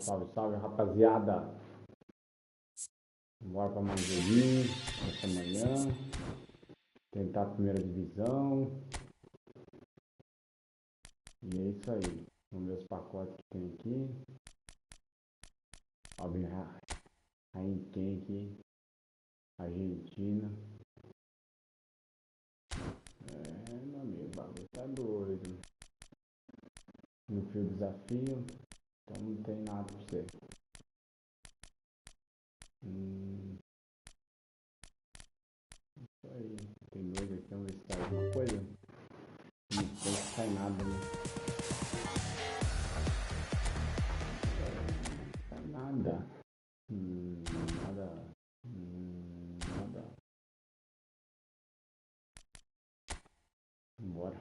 Salve, rapaziada. Bora para mais um joguinho essa manhã. Tentar a primeira divisão. E é isso aí. Vamos ver os pacotes que tem aqui. Óbvio, aí tem aqui. Argentina. Meu amigo, o bagulho tá doido. No fio desafio. Então não tem nada pra você. Isso aí. Tem dois aqui, vamos ver se sai alguma coisa. Não sei se sai nada, né? Não sai nada. Nada. Bora.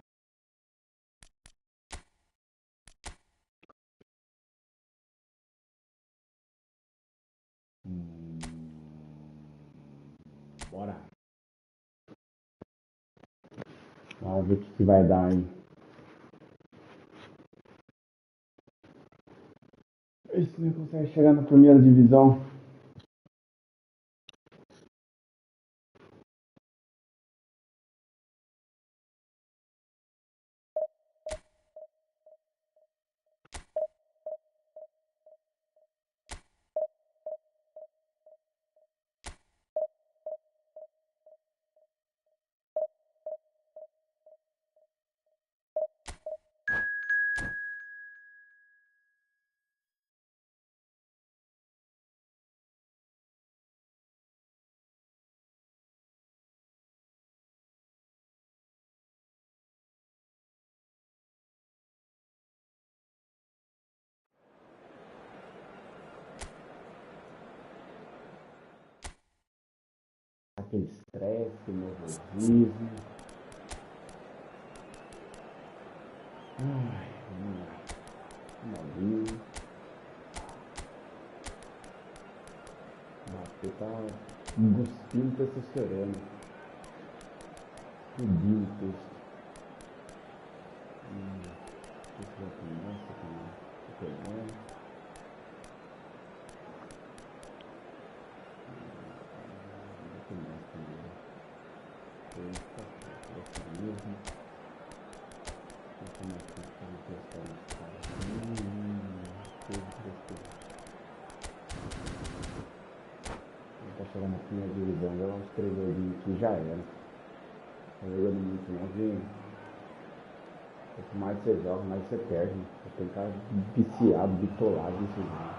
Bora. Vamos ver o que vai dar aí. Esse não consegue chegar na primeira divisão. Aquele estresse, nervosismo. Vamos lá. Finalzinho. Você tá cuspindo testosterona. Subiu o texto. O que vai começar aqui? Tá chegando na primeira divisão, já vamos escrever ali que já era. Tá jogando muito não, viu? Quanto mais você joga, mais você perde. Você tem que estar viciado, bitolado nesse jogo.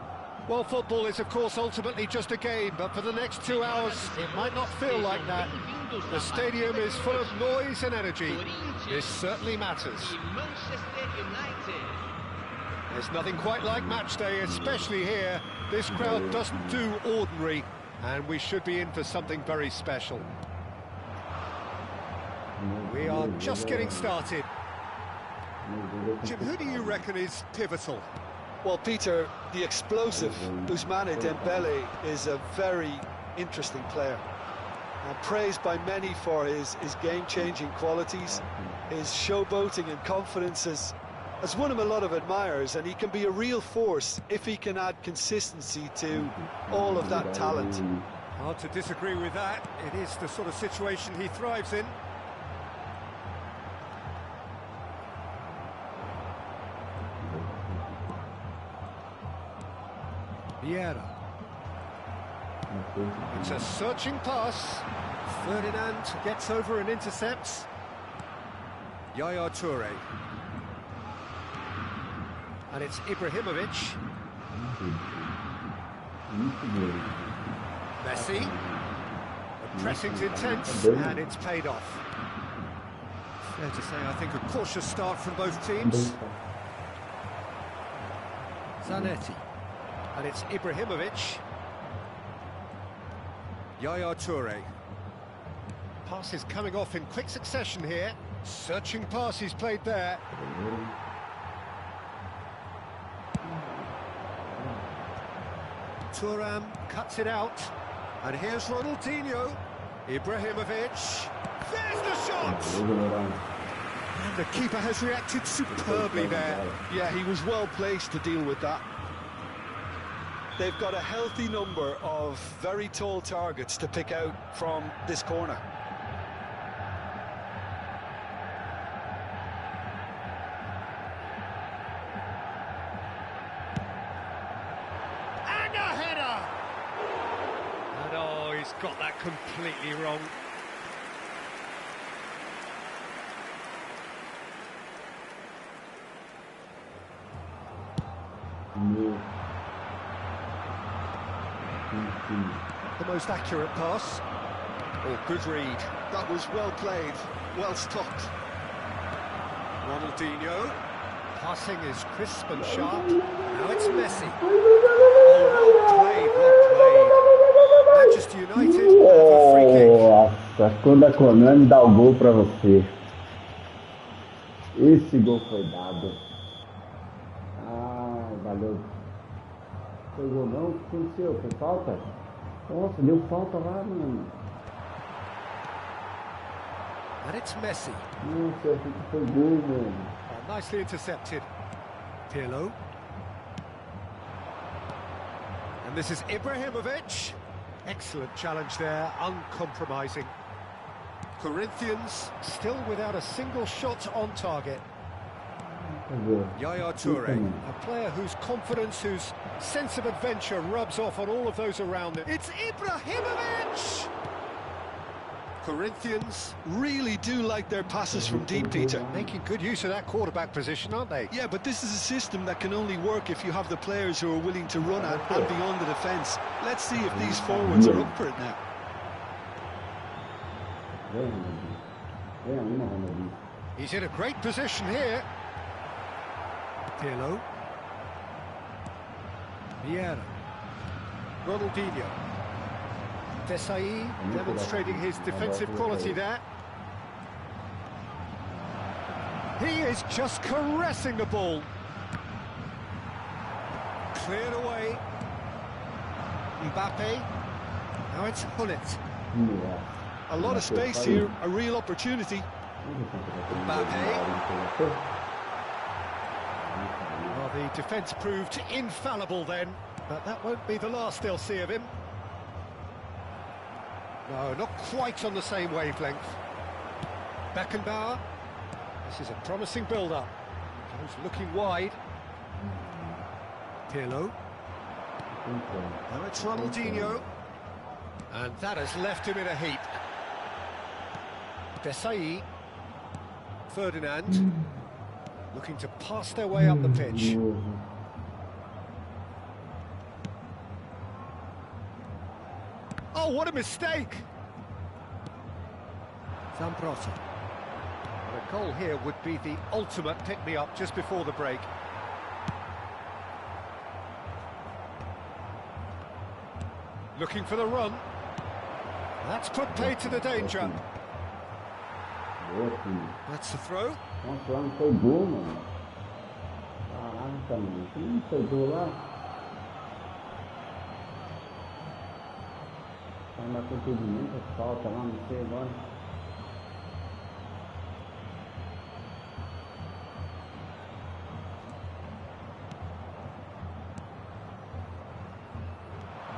Well, football is of course ultimately just a game, but for the next 2 hours it might not feel like that. The stadium is full of noise and energy. This certainly matters. There's nothing quite like match day, especially here. This crowd doesn't do ordinary, and we should be in for something very special. We are just getting started. Jim, who do you reckon is pivotal? Well, Peter, the explosive Ousmane Dembele is a very interesting player. And praised by many for his game-changing qualities. His showboating and confidence has won him a lot of admirers, and he can be a real force if he can add consistency to all of that talent. Hard to disagree with that. It is the sort of situation he thrives in. Bora. It's a searching pass. Ferdinand gets over and intercepts. Yaya Toure. And it's Ibrahimovic. Messi. The pressing's intense and it's paid off. Fair to say, I think a cautious start from both teams. Zanetti. And it's Ibrahimovic. Yaya Toure. Passes coming off in quick succession here. Searching pass he's played there. Thuram cuts it out. And here's Ronaldinho. Ibrahimovic. There's the shot! And the keeper has reacted superbly there. Yeah, he was well placed to deal with that. they've got a healthy number of very tall targets to pick out from this corner. And a header! And oh, he's got that completely wrong. The most accurate pass. Oh, good read. That was well played, well stopped. Ronaldinho. Passing is crisp and sharp. Now it's Messi. Oh, well played, well played. Manchester United have a free kick. Nossa, quando a Konami dá o gol pra você. Esse gol foi dado. Ah, valeu. Foi gol não? O que aconteceu? Foi falta? Nossa, deu falta lá, mano. And it's Messi. Nossa, eu achei que foi gol, mano. Oh, nicely intercepted. Pirlo. And this is Ibrahimovic. Excellent challenge there, uncompromising. Corinthians still without a single shot on target. Yaya Toure, a player whose confidence, whose sense of adventure rubs off on all of those around him. It's Ibrahimovic! Corinthians Really do like their passes from deep, Peter. making good use of that quarterback position, aren't they? Yeah, but this is a system that can only work if you have the players who are willing to run at and beyond the defence. Let's see if these forwards are up for it now. He's in a great position here. Pirlo. Vieira. Ronaldinho. Desai demonstrating his defensive quality there. He is just caressing the ball. Cleared away. Mbappe. Now it's Hullet. A lot of space here, a real opportunity. Mbappe. Well, the defence proved infallible then, but that won't be the last they'll see of him. No, not quite on the same wavelength. Beckenbauer. This is a promising build-up. Goes looking wide. Pirlo. Now it's Ronaldinho. And that has left him in a heap. Desai. Ferdinand. Looking to pass their way up the pitch. Oh, what a mistake! Zambrota. A goal here would be the ultimate pick-me-up just before the break. Looking for the run. That's put paid to the danger. That's the throw. Nossa, lá não foi gol, mano. Caraca, mano. Que não foi gol lá? Vai marcar impedimento, falta lá, não sei agora.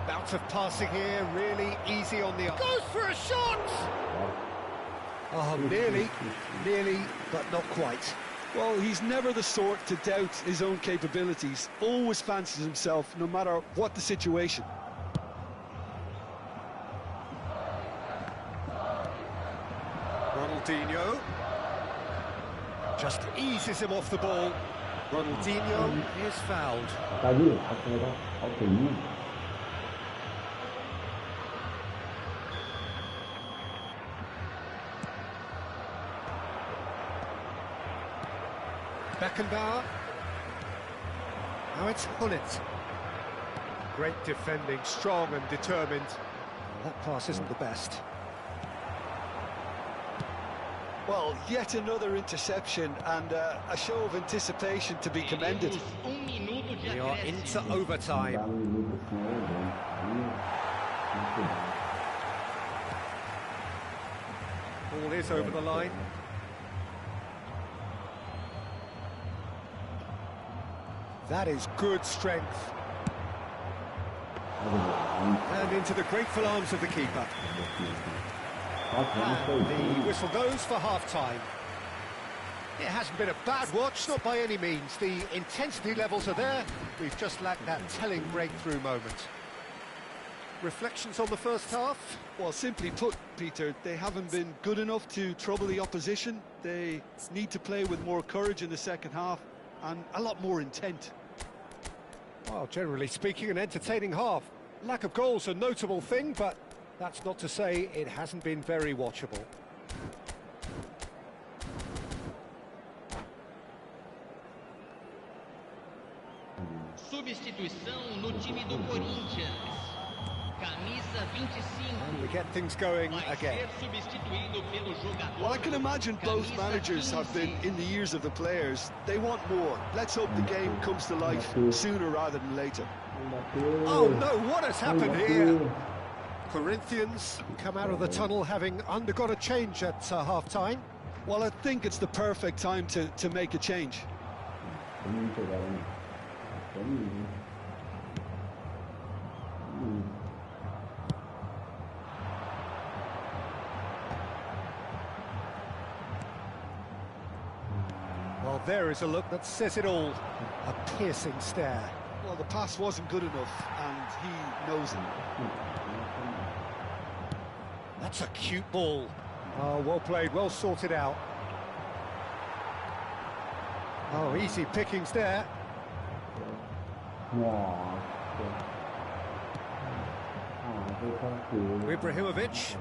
Bout of passing here, really easy on the... Goes for a shot! Oh, nearly, but not quite. Well, he's never the sort to doubt his own capabilities. Always fancies himself, no matter what the situation. Ronaldinho. Just eases him off the ball. Ronaldinho is fouled. Tá ali, acho que vai dar alterinho. Beckenbauer. Now it's Hullet. Great defending, strong and determined. Well, that pass isn't the best. Well, yet another interception and a show of anticipation to be commended. We are into overtime. Ball is over the line. That is good strength. And into the grateful arms of the keeper. And the whistle goes for half-time. It hasn't been a bad watch, not by any means. The intensity levels are there. We've just lacked that telling breakthrough moment. Reflections on the first half? Well, simply put, Peter, they haven't been good enough to trouble the opposition. They need to play with more courage in the second half and a lot more intent. Well, generally speaking, an entertaining half. Lack of goals a notable thing, but that's not to say it hasn't been very watchable. Substituição no time do Corinthians. Camisa 25. We get things going again. Well, I can imagine both managers have been in the ears of the players. They want more. Let's hope the game comes to life sooner rather than later. Oh no, what has happened here? Corinthians come out of the tunnel having undergone a change at half-time. Well, I think it's the perfect time to make a change. Well, there is a look that says it all. A piercing stare. Well, the pass wasn't good enough, and he knows it. That's a cute ball. Oh, well played, well sorted out. Oh, easy pickings there. Ibrahimovic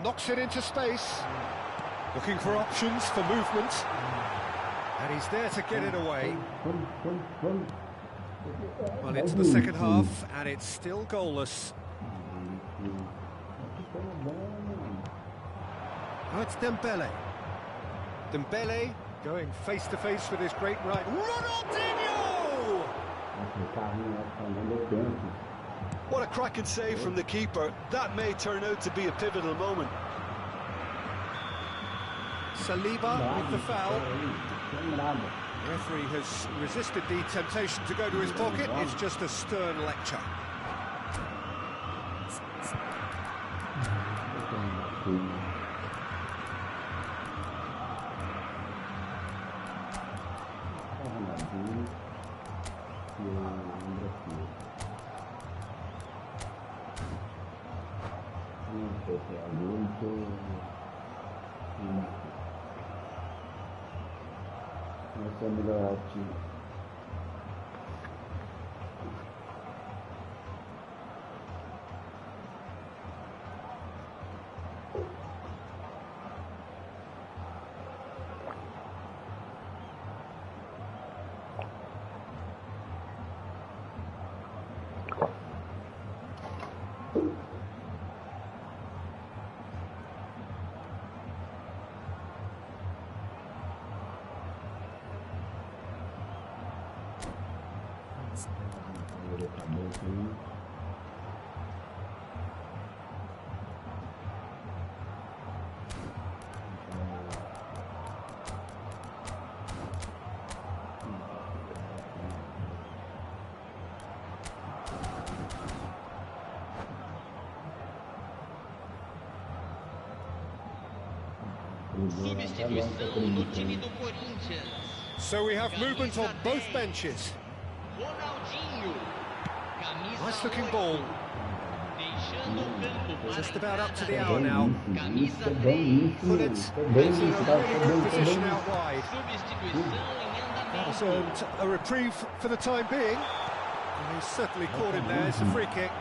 knocks it into space, looking for options for movement, and he's there to get it away. Well, into the second half, and it's still goalless. Oh, it's Dembele. Dembele going face-to-face with his great right. Ronaldinho! What a cracking save from the keeper. That may turn out to be a pivotal moment. Saliba with the foul. The referee has resisted the temptation to go to his pocket. It's just a stern lecture. Essa é a melhor time. Substituição no time do Corinthians. So we have movement on both benches. Ronaldinho. Camisa Nice looking ball. Deixando o campo para Just about up to the hour now. Camisa 3. Well, it's in a really good position out wide. Substituição em That's andamento. earned a reprieve for the time being. And he's certainly caught him there. It's a free kick.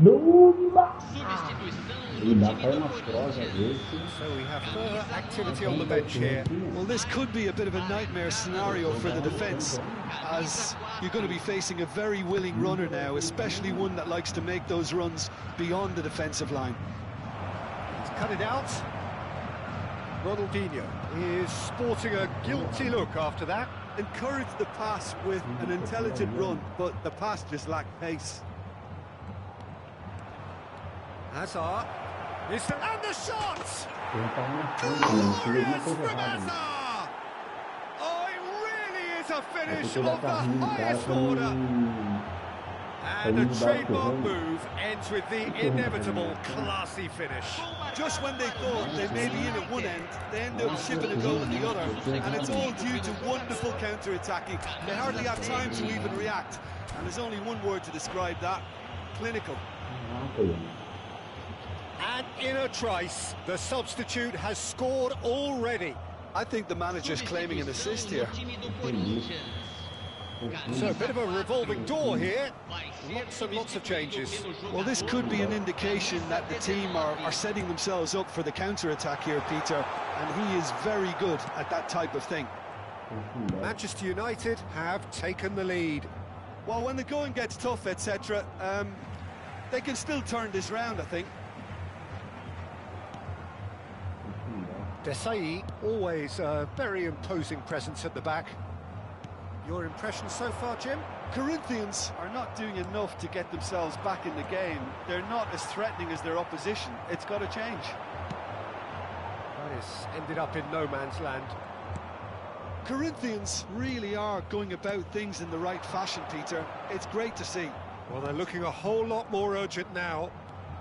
No, Substituição Ele do dá time para do umas provas Corinthians. esse. So we have further activity on the bench here. Well, this could be a bit of a nightmare scenario for the defence, as you're going to be facing a very willing runner now, especially one that likes to make those runs beyond the defensive line. He's cut it out. Ronaldinho is sporting a guilty look after that. Encouraged the pass with an intelligent run, but the pass just lacked pace. Hazard. And the shot! Ele tá marcando, Glorious coisa from errada. Hazard! Oh, it really is a É finish porque ele of the tá rindo, cara, highest pra order. And a Ele dá trademark correndo. move ends with the inevitable classy finish. Just when they thought they may be in at one end, they end up shipping a goal at the other, and it's all due to wonderful counter-attacking. They hardly have time to even react, and there's only one word to describe that: clinical. And in a trice, the substitute has scored already. I think the manager's claiming an assist here. Time do Corinthians. So a bit of a revolving door here. Lots and lots of changes. Well, this could be an indication that the team are setting themselves up for the counter-attack here, Peter, and he is very good at that type of thing. Manchester United have taken the lead. Well, when the going gets tough, etc., they can still turn this round, I think. Desai, always a very imposing presence at the back. Your impression so far, Jim? Corinthians are not doing enough to get themselves back in the game. They're not as threatening as their opposition. It's got to change. That has ended up in no man's land. Corinthians really are going about things in the right fashion, Peter. It's great to see. Well, they're looking a whole lot more urgent now.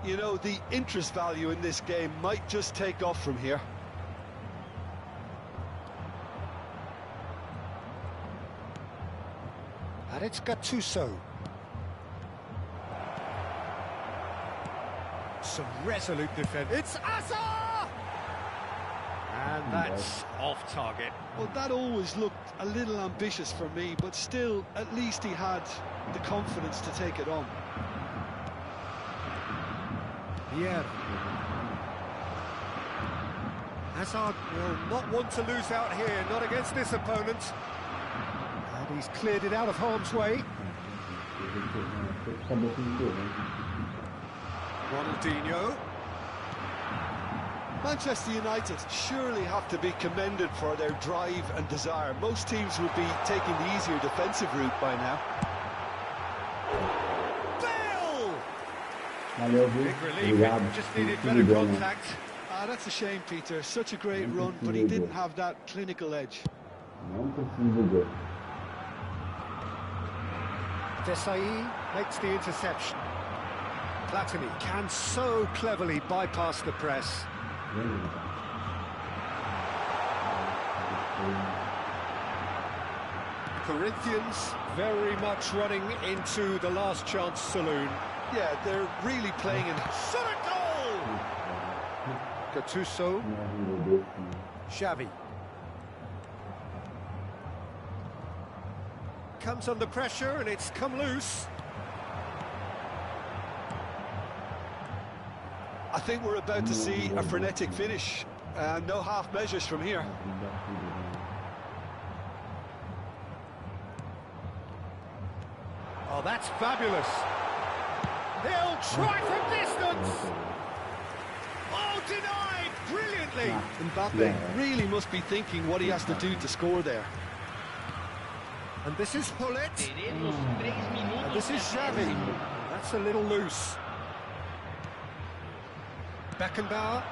You know, the interest value in this game might just take off from here. And it's Gattuso. Some resolute defence. It's Asa! And that's off target. Well, that always looked a little ambitious for me, but still, at least he had the confidence to take it on. Yeah. Hazard will not want to lose out here, not against this opponent. And he's cleared it out of harm's way. Ronaldinho. Manchester United surely have to be commended for their drive and desire. Most teams would be taking the easier defensive route by now. Big relief, just needed better contact. Ah, that's a shame, Peter. Such a great run, but he didn't have that clinical edge. Desai makes the interception. Platini can so cleverly bypass the press. Corinthians very much running into the last chance saloon. Yeah, they're really playing in... Shot a goal! Gattuso. Xavi. Comes under pressure and it's come loose. I think we're about to see a frenetic finish. No half measures from here. Oh, that's fabulous. He'll try from distance. Oh, denied brilliantly. Mbappe really must be thinking what he has to do to score there. And this is Hullet. Teremos 3 minutos. And this is Xavi. That's a little loose. Beckenbauer.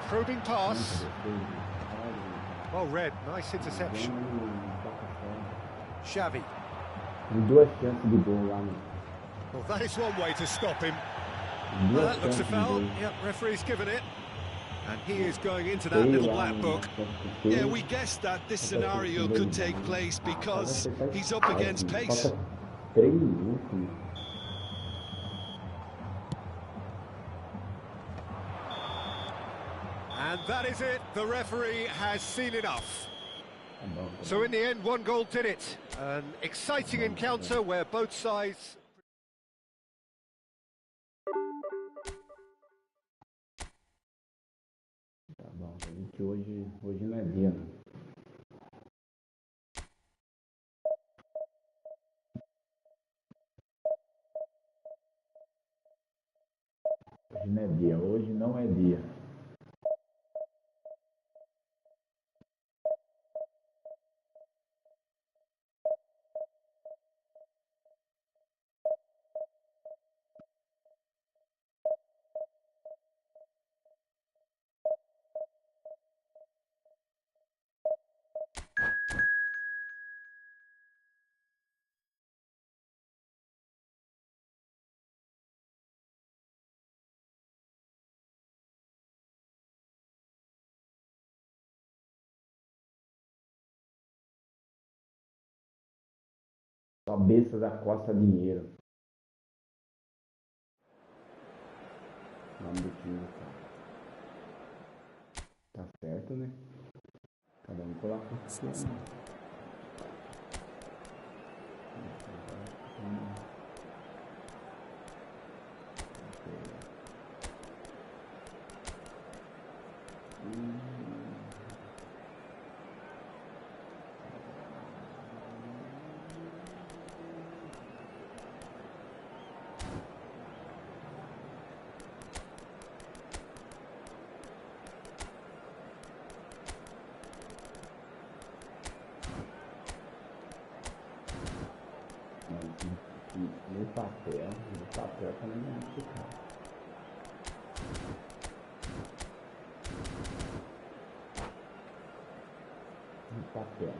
Probing pass. Well read, nice interception. Xavi. Well, that is one way to stop him. Well, that looks a foul. Yep, referee's given it. And he is going into that little black book. Yeah, we guessed that this scenario could take place because he's up against pace. And that is it. The referee has seen enough. So in the end, one goal did it. An exciting encounter where both sides... Que hoje não é dia, né? Hoje não é dia. Cabeça da Costa Dinheiro. Nome do time, tá certo, né? Cada um coloca o que quer, né? No papel também não é ficar. No papel.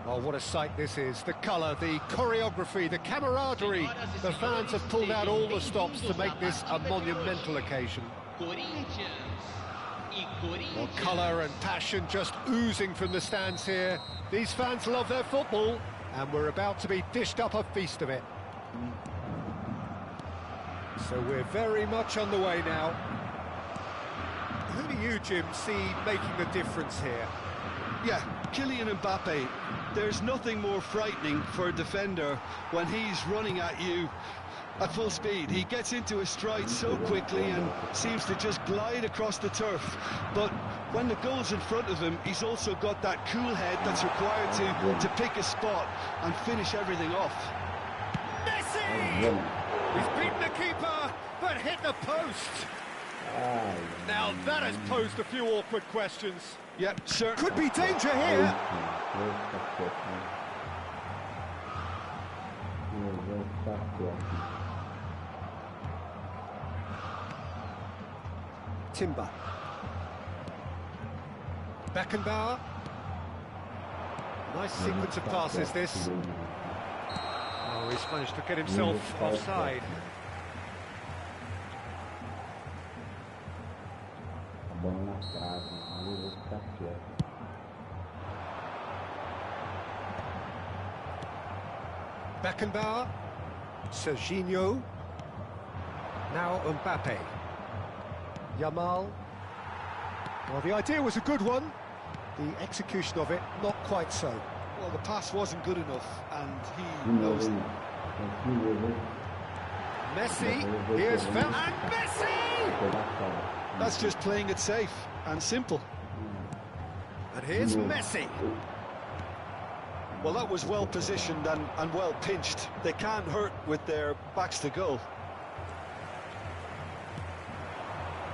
Oh, what a sight this is. The colour, the choreography, the camaraderie. The fans have pulled out all the stops to make this a monumental occasion. Well, colour and passion just oozing from the stands here. These fans love their football, and we're about to be dished up a feast of it. So we're very much on the way now. Who do you, Jim, see making the difference here? Yeah, Kylian Mbappe. There's nothing more frightening for a defender when he's running at you at full speed. He gets into a stride so quickly and seems to just glide across the turf. But when the goal's in front of him, he's also got that cool head that's required to pick a spot and finish everything off. Messi! He's beaten the keeper, but hit the post. Now that has posed a few awkward questions. Yep, sir. Could be danger here. Timber. Beckenbauer. Nice sequence of passes, this. Oh, he's managed to get himself offside. Beckenbauer, Serginho, now Mbappe, Yamal. Well, the idea was a good one, the execution of it not quite so. Well, the pass wasn't good enough, and he knows it. Messi, here's found, and Messi! That's just playing it safe and simple. And here's Messi. Well, that was well positioned and well pinched. They can't hurt with their backs to goal.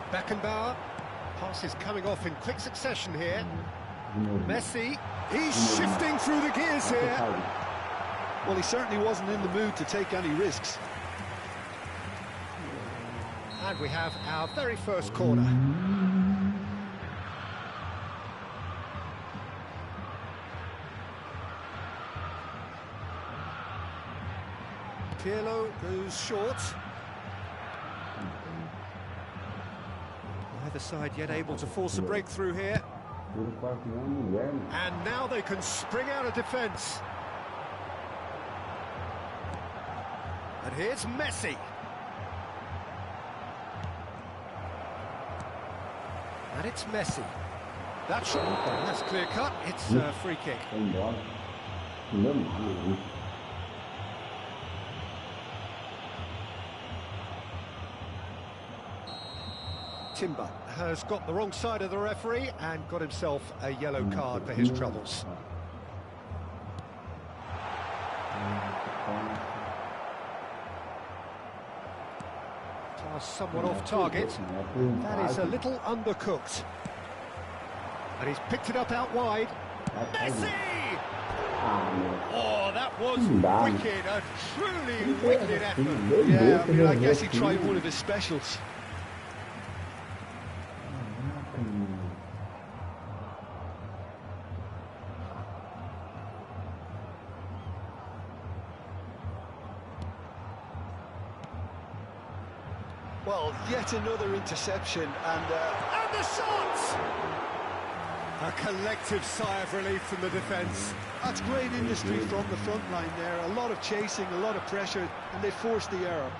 Beckenbauer, pass is coming off in quick succession here. Messi, he's shifting through the gears here. Well, he certainly wasn't in the mood to take any risks. And we have our very first corner. Pirlo goes short. Neither side yet able to force a breakthrough here. And now they can spring out of defence. And here's Messi. And it's Messi. That's clear cut. It's a free kick. Foi embora. Normal. Timber has got the wrong side of the referee and got himself a yellow card for his troubles. Pass somewhat off target. That is a little undercooked. And he's picked it up out wide. Messi! Oh, that was wicked, a truly wicked effort. Yeah, I mean, I guess he tried one of his specials. Well, yet another interception, and the shot! A collective sigh of relief from the defence. that's great industry from the front line there. A lot of chasing, a lot of pressure, and they forced the error.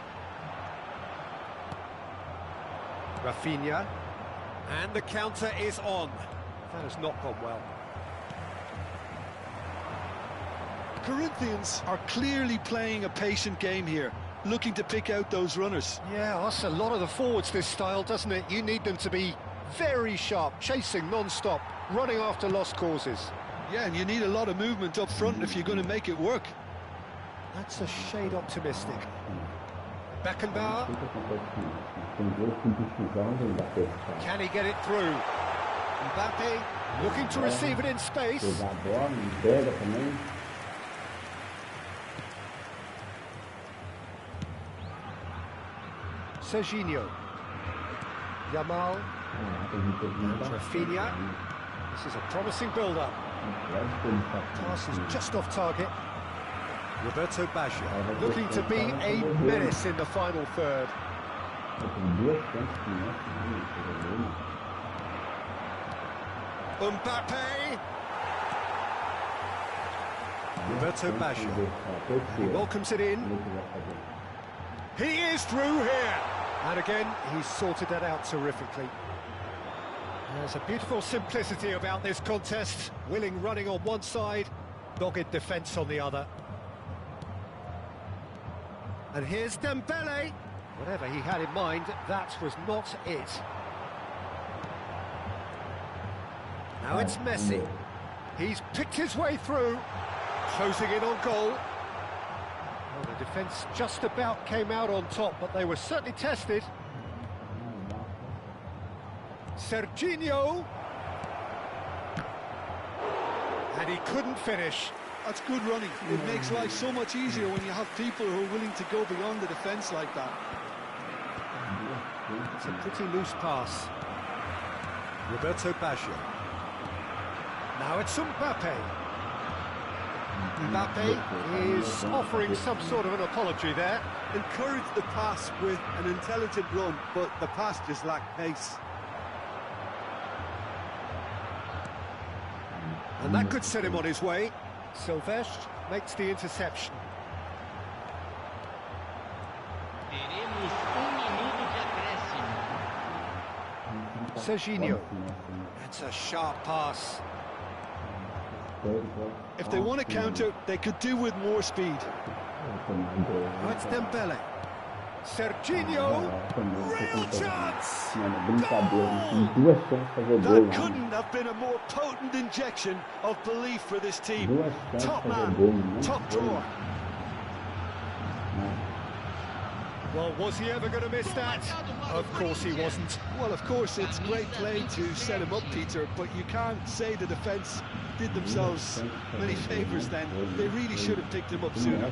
Rafinha. And the counter is on. That has not gone well. Corinthians are clearly playing a patient game here, looking to pick out those runners. Yeah, that's a lot of the forwards, this style, doesn't it? You need them to be very sharp, chasing non-stop, running after lost causes. Yeah, and you need a lot of movement up front if you're going to make it work. That's a shade optimistic. Beckenbauer. Can he get it through? Mbappe looking to receive it in space. Serginho. Yamal. Rafinha. This is a promising build-up. Pass is just off target. Roberto Baggio looking to be a menace in the final third. Mbappe. Roberto Baggio. He welcomes it in. He is through here. And again, he's sorted that out terrifically. There's a beautiful simplicity about this contest. Willing running on one side, dogged defence on the other. And here's Dembele. Whatever he had in mind, that was not it. Now it's Messi. He's picked his way through, closing in on goal. Well, the defence just about came out on top, but they were certainly tested. Serginho. And he couldn't finish. That's good running. It makes life so much easier when you have people who are willing to go beyond the defence like that. It's a pretty loose pass. Roberto Baggio. Now it's Mbappe. Mbappe is offering some sort of an apology there. Encouraged the pass with an intelligent run, but the pass just lacked pace. And that could set him on his way. Silvestre makes the interception. Teremos minuto de acréscimo. Serginho. That's a sharp pass. If they want to counter, they could do with more speed. Now it's Dembele. Serginho. Real chance! That couldn't have been a more potent injection of belief for this team. Top man, top drawer. Well, was he ever going to miss that? Of course he wasn't. Well, of course, it's great play to set him up, Peter, but you can't say the defence did themselves many favours then. They really should have picked him up sooner.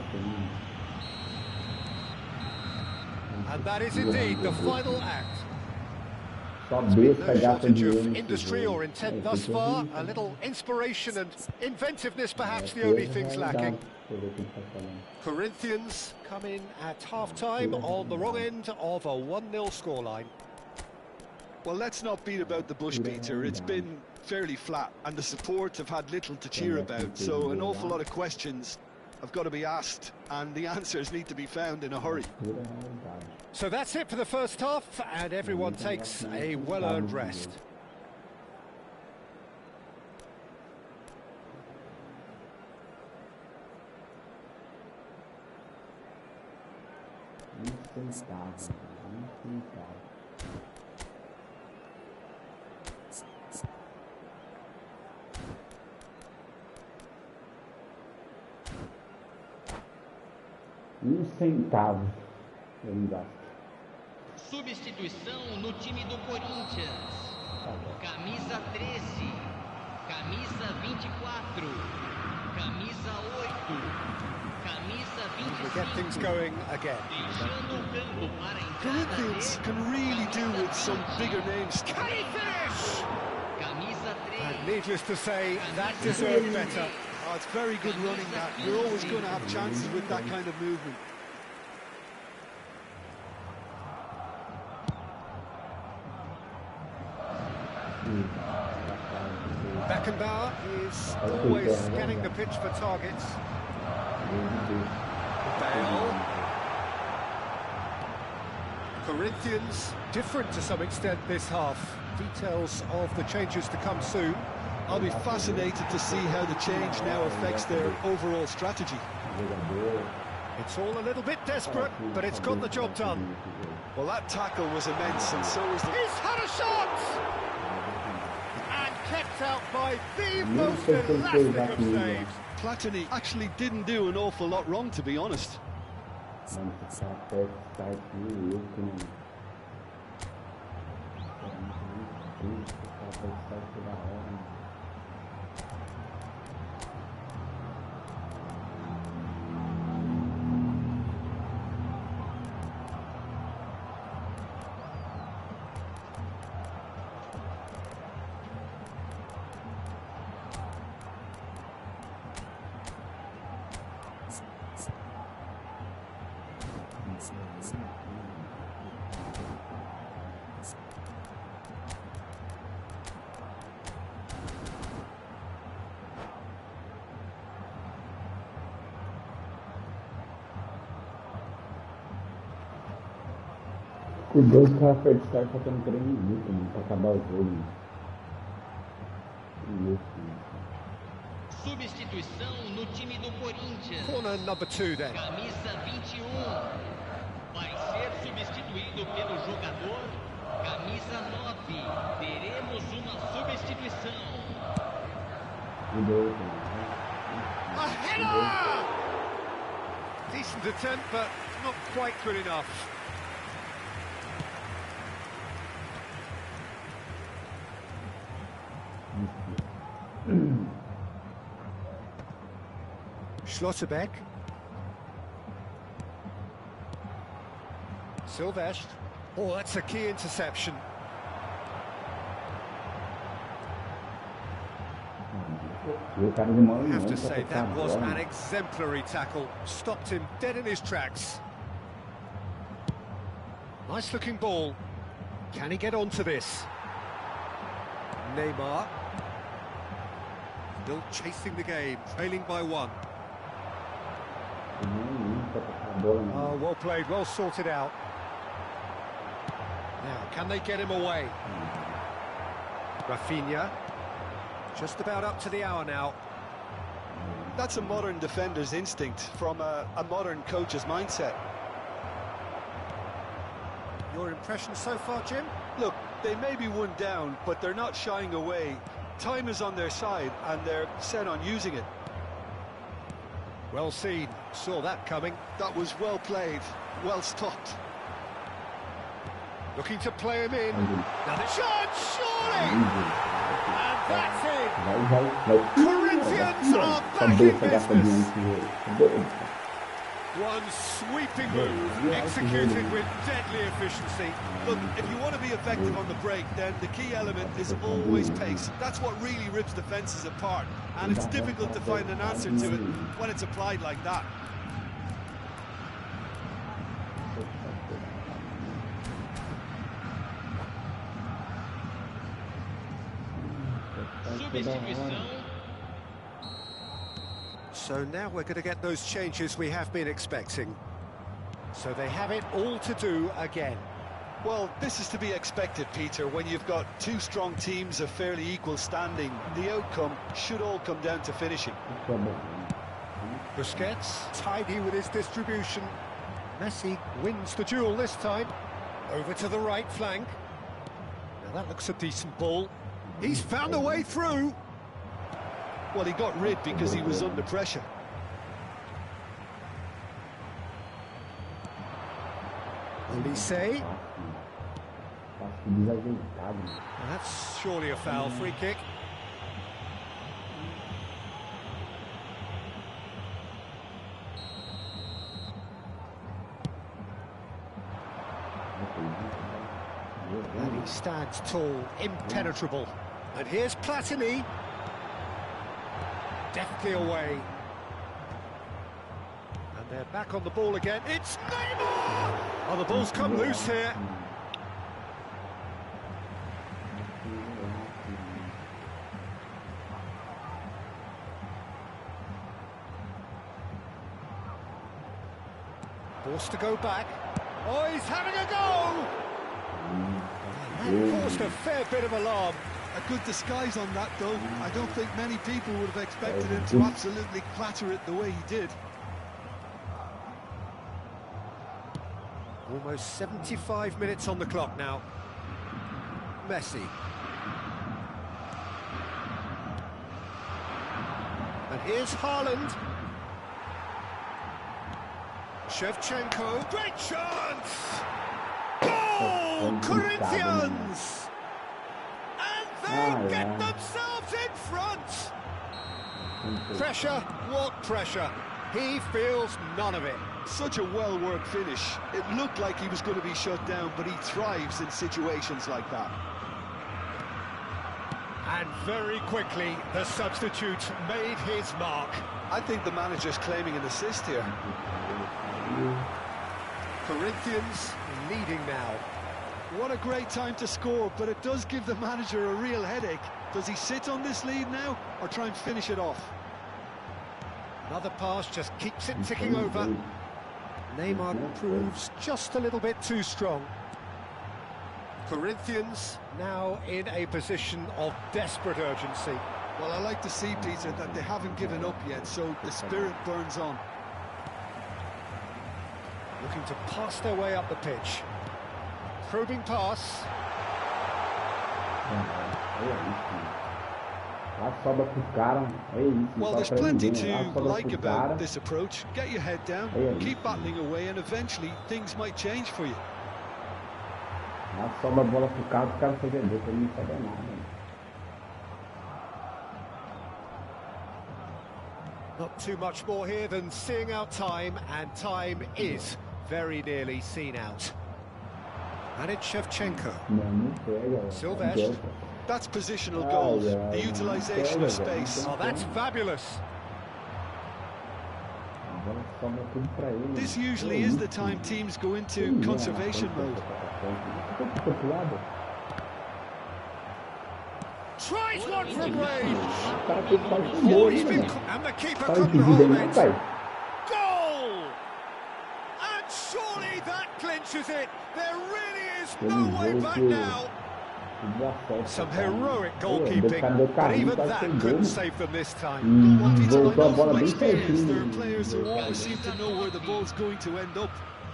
And that is indeed the final act. No shortage of industry or intent thus far. A little inspiration and inventiveness, perhaps the only things lacking. Corinthians come in at half-time on the wrong end of a 1-0 scoreline. Well, let's not beat about the bush, Peter. It's been fairly flat, and the support have had little to cheer about, so an awful lot of questions have got to be asked, and the answers need to be found in a hurry. So that's it for the first half, and everyone takes a well-earned rest. centavos. Um centavo. Um centavo. Eu não gasto. Substituição no time do Corinthians. Camisa 13, camisa 24, camisa 8, camisa 25. We get things going again. Deixando o campo para a entrada Corinthians can really do with some bigger names. Can he finish? camisa 3. And needless to say, that deserved better. Oh, it's very good running that. You're always going to have chances with that kind of movement. Beckenbauer is always scanning the pitch for targets. Bale. Corinthians different to some extent this half. Details of the changes to come soon. I'll be fascinated to see how the change now affects their overall strategy. It's all a little bit desperate, but it's got the job done. Well, that tackle was immense, and so was the... He's had a shot! And kept out by the most elastic of saves. Platini actually didn't do an awful lot wrong, to be honest. Os dois caras perto de estar faltando 3 minutos, mano, pra acabar o jogo. Substituição no time do Corinthians. Corner number 2 then. Camisa 21. Vai ser substituído pelo jogador. Camisa 9. Teremos uma substituição. A header! Decent attempt, but not quite good enough. Schlotterbeck. Silvestre. Oh, that's a key interception. I have to say, that was an exemplary tackle. Stopped him dead in his tracks. Nice looking ball. Can he get onto this? Neymar. Still chasing the game, trailing by 1. Oh, well played, well sorted out. Now, can they get him away? Rafinha. Just about up to the hour now. That's a modern defender's instinct from a modern coach's mindset. Your impression so far, Jim? Look, they may be 1 down, but they're not shying away. Time is on their side, and they're set on using it. Well seen, saw that coming. That was well played, well stopped. Looking to play him in. Now the shot, surely! And that's it! Corinthians are back in business! One sweeping move, executed with deadly efficiency. Look, if you want to be effective on the break, then the key element is always pace. That's what really rips defences apart, and it's difficult to find an answer to it when it's applied like that. Substituição. So now we're going to get those changes we have been expecting. So they have it all to do again. Well, this is to be expected, Peter, when you've got 2 strong teams of fairly equal standing. The outcome should all come down to finishing. Busquets, tidy with his distribution. Messi wins the duel this time. Over to the right flank. Now that looks a decent ball. He's found a way through. Well, he got rid because he was under pressure. Olise. That's surely a foul. Free kick. And he stands tall, impenetrable. And here's Platini. Deftly away. And they're back on the ball again. It's Neymar! Oh, the ball's come loose here. Forced to go back. Oh, he's having a go! That caused a fair bit of alarm. A good disguise on that, though. I don't think many people would have expected him to absolutely clatter it the way he did. Almost 75 minutes on the clock now. Messi. And here's Haaland. Shevchenko. Great chance! Goal! Corinthians! And they get themselves in front! Pressure, what pressure? He feels none of it. Such a well-worked finish. It looked like he was going to be shut down, but he thrives in situations like that. And very quickly, the substitute made his mark. I think the manager's claiming an assist here. Corinthians leading now. What a great time to score, but it does give the manager a real headache. Does he sit on this lead now, or try and finish it off? Another pass just keeps it ticking over. Neymar proves just a little bit too strong. Corinthians now in a position of desperate urgency. Well, I like to see, Peter, that they haven't given up yet, so the spirit burns on. Looking to pass their way up the pitch. Probing pass. Well, there's plenty to like about this approach. Get your head down, keep battling away, and eventually things might change for you. Not too much more here than seeing out time, and time is very nearly seen out. And it's Shevchenko. Silvestre. That's positional goals, the utilisation of space. Oh, that's fabulous. This usually is the time teams go into conservation mode. Tries one from range. Oh, and the keeper couldn't hold it. Goal! And surely that clinches it. There really is no way back now. Some heroic goalkeeping, but even that couldn't save them this time. Well, Peter, I know from experience there are players who always seem to know where the ball's going to end up.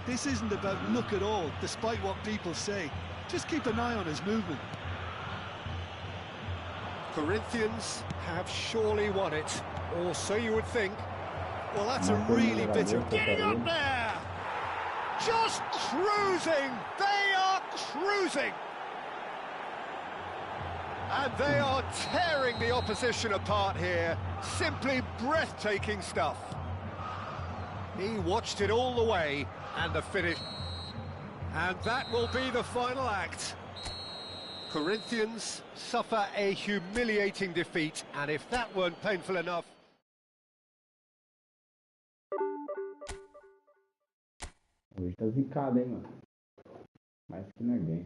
This isn't about luck at all, despite what people say. Just keep an eye on his movement. Corinthians have surely won it, or so you would think. Well, that's a really bitter... Getting up there! Just cruising! They are cruising! And they are tearing the opposition apart here. Simply breathtaking stuff. He watched it all the way, and the finish. And that will be the final act. Corinthians suffer a humiliating defeat, and if that weren't painful enough... Hoje tá zicado, hein, mano? Mais que ninguém.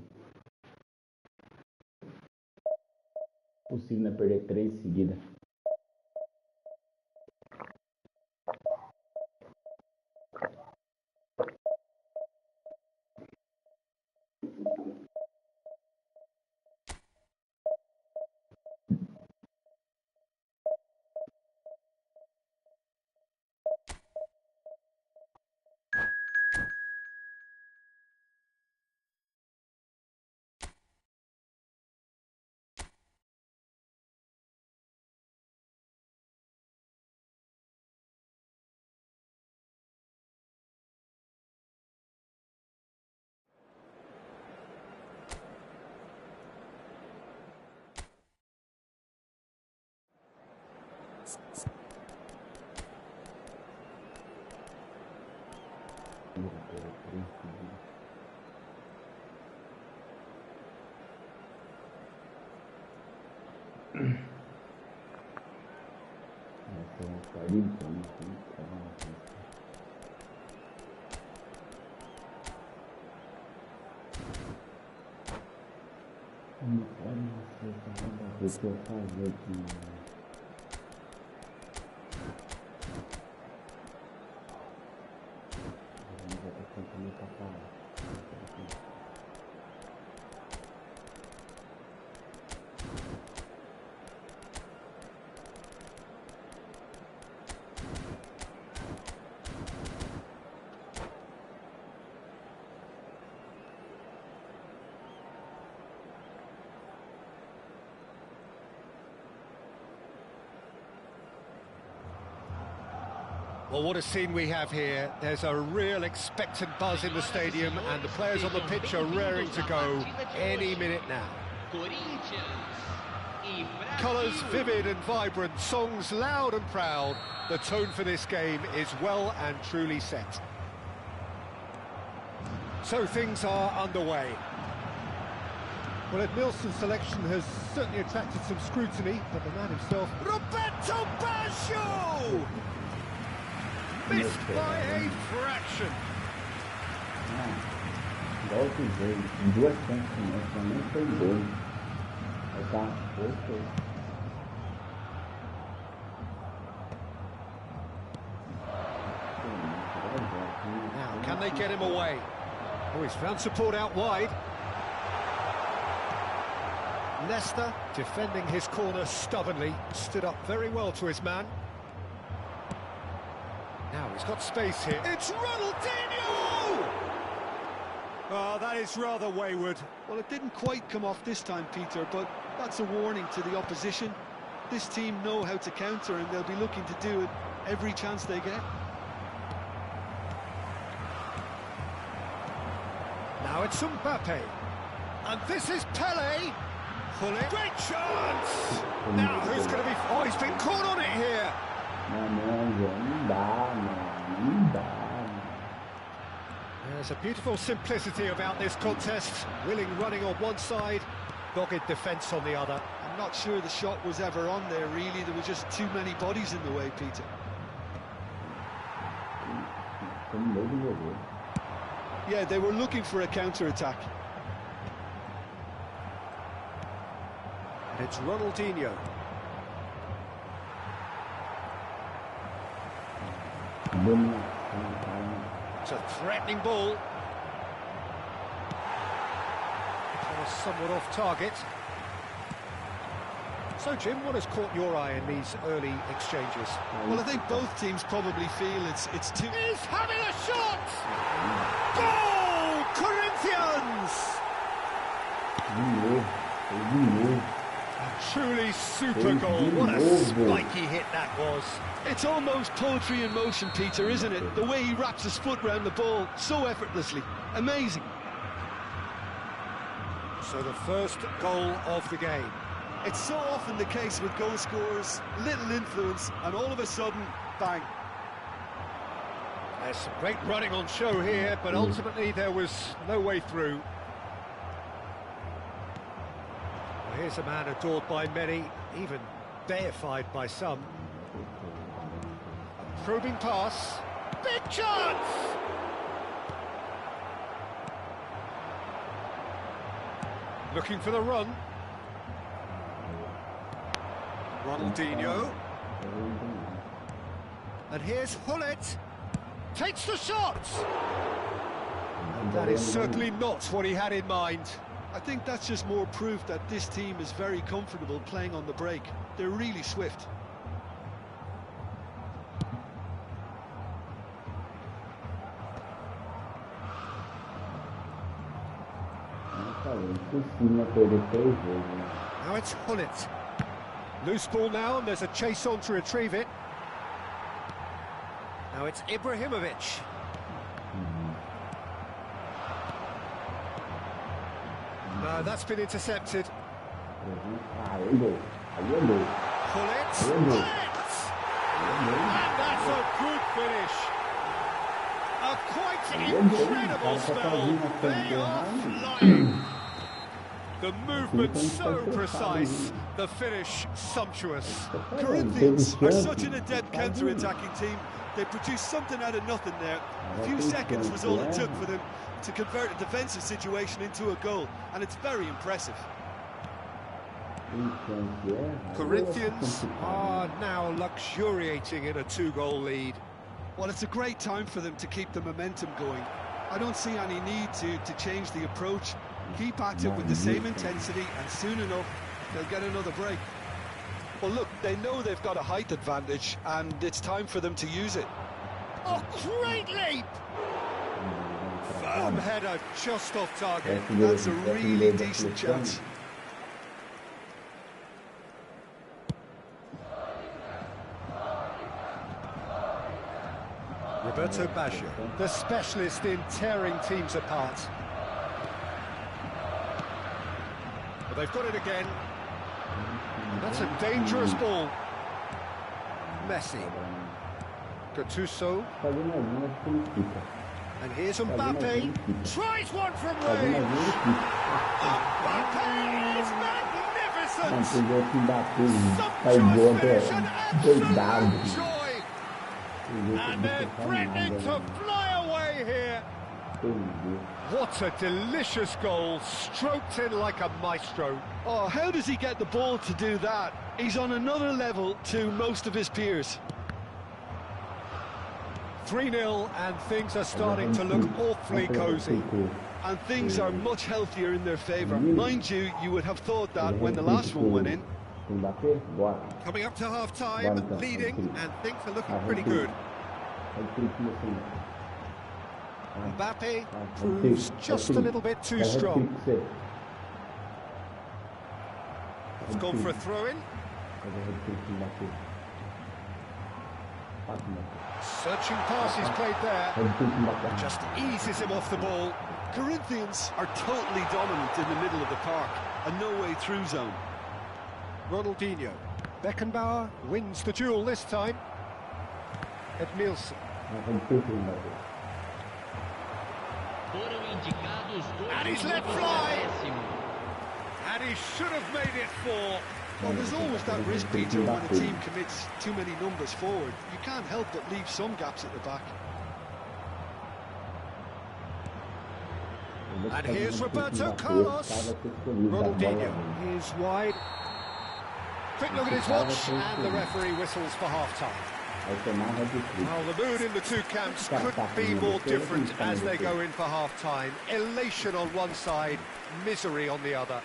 Possível, né? Perder 3 seguidas. O que eu fazer aqui? Já tá tentando tapar. Well, what a scene we have here. There's a real expectant buzz in the stadium, and the players on the pitch are raring to go any minute now. Colours vivid and vibrant, songs loud and proud. The tone for this game is well and truly set. So things are underway. Well, Edmilson's selection has certainly attracted some scrutiny, but the man himself... Roberto Baggio! Missed by a fraction. Igual que veio, em 2 chances, nem foi gol. Aí tá, foi. Now, can they get him away? Oh, he's found support out wide. Leicester defending his corner stubbornly, stood up very well to his man. Now he's got space here. It's Ronaldinho! Oh, that is rather wayward. Well, it didn't quite come off this time, Peter, but that's a warning to the opposition. This team know how to counter, and they'll be looking to do it every chance they get. Now it's Mbappe. And this is Pele. Pull it. Great chance! Now who's going to be... Oh, he's been caught on it here. Não dá. There's a beautiful simplicity about this contest. Willing running on one side, dogged defence on the other. I'm not sure the shot was ever on there, really. There were just too many bodies in the way, Peter. Yeah, they were looking for a counter-attack. It's Ronaldinho. It's a threatening ball. Somewhat off target. So, Jim, what has caught your eye in these early exchanges? Well, I think both teams probably feel it's too... He's having a shot! Goal! Corinthians! A truly super goal. What a spiky hit that was. It's almost poetry in motion, Peter, isn't it? The way he wraps his foot round the ball so effortlessly. Amazing. So the first goal of the game. It's so often the case with goal scorers, little influence, and all of a sudden, bang. There's some great running on show here, but ultimately there was no way through. Well, here's a man adored by many, even deified by some. A probing pass. Big chance! Looking for the run. Ronaldinho. And here's Hullet. Takes the shot! And that is certainly not what he had in mind. I think that's just more proof that this team is very comfortable playing on the break. They're really swift. Now it's Hullet. Loose ball now, and there's a chase on to retrieve it. Now it's Ibrahimovic. No, that's been intercepted. Hullet. And that's a good finish. A quite incredible spell. They are flying. The movement so precise, the finish sumptuous. Corinthians are such an adept counter-attacking team. They produced something out of nothing there. A few seconds was all it took for them to convert a defensive situation into a goal, and it's very impressive. Corinthians are now luxuriating in a 2-goal lead. Well, it's a great time for them to keep the momentum going. I don't see any need to change the approach. Keep at it with the same intensity, and soon enough, they'll get another break. Well, look, they know they've got a height advantage, and it's time for them to use it. Oh, great leap! Firm header just off target. That's a really decent chance. Roberto Baggio, the specialist in tearing teams apart. But they've got it again. That's a dangerous ball. Messi. Gattuso. And here's Mbappe. Tries one from range. Mbappe is magnificent. Sumptuous finish and absolute joy. And they're threatening to fly away here. What a delicious goal, stroked in like a maestro. Oh, how does he get the ball to do that? He's on another level to most of his peers. 3-0, and things are starting to look awfully cosy. And things are much healthier in their favour. Mind you, you would have thought that when the last one went in. Coming up to half-time, leading, and things are looking pretty good. Mbappe proves just a little bit too strong. It's gone for a throw-in. Searching pass is played there. Just eases him off the ball. Corinthians are totally dominant in the middle of the park. A no-way-through zone. Ronaldinho. Beckenbauer wins the duel this time. Edmilson. And he's let fly. And he should have made it 4. Well, there's always that risk, Peter, when a team commits too many numbers forward. You can't help but leave some gaps at the back. And here's Roberto Carlos. Ronaldinho is wide. Quick look at his watch, and the referee whistles for half-time. Well, the mood in the two camps couldn't be more different as they go in for half-time. Elation on one side, misery on the other.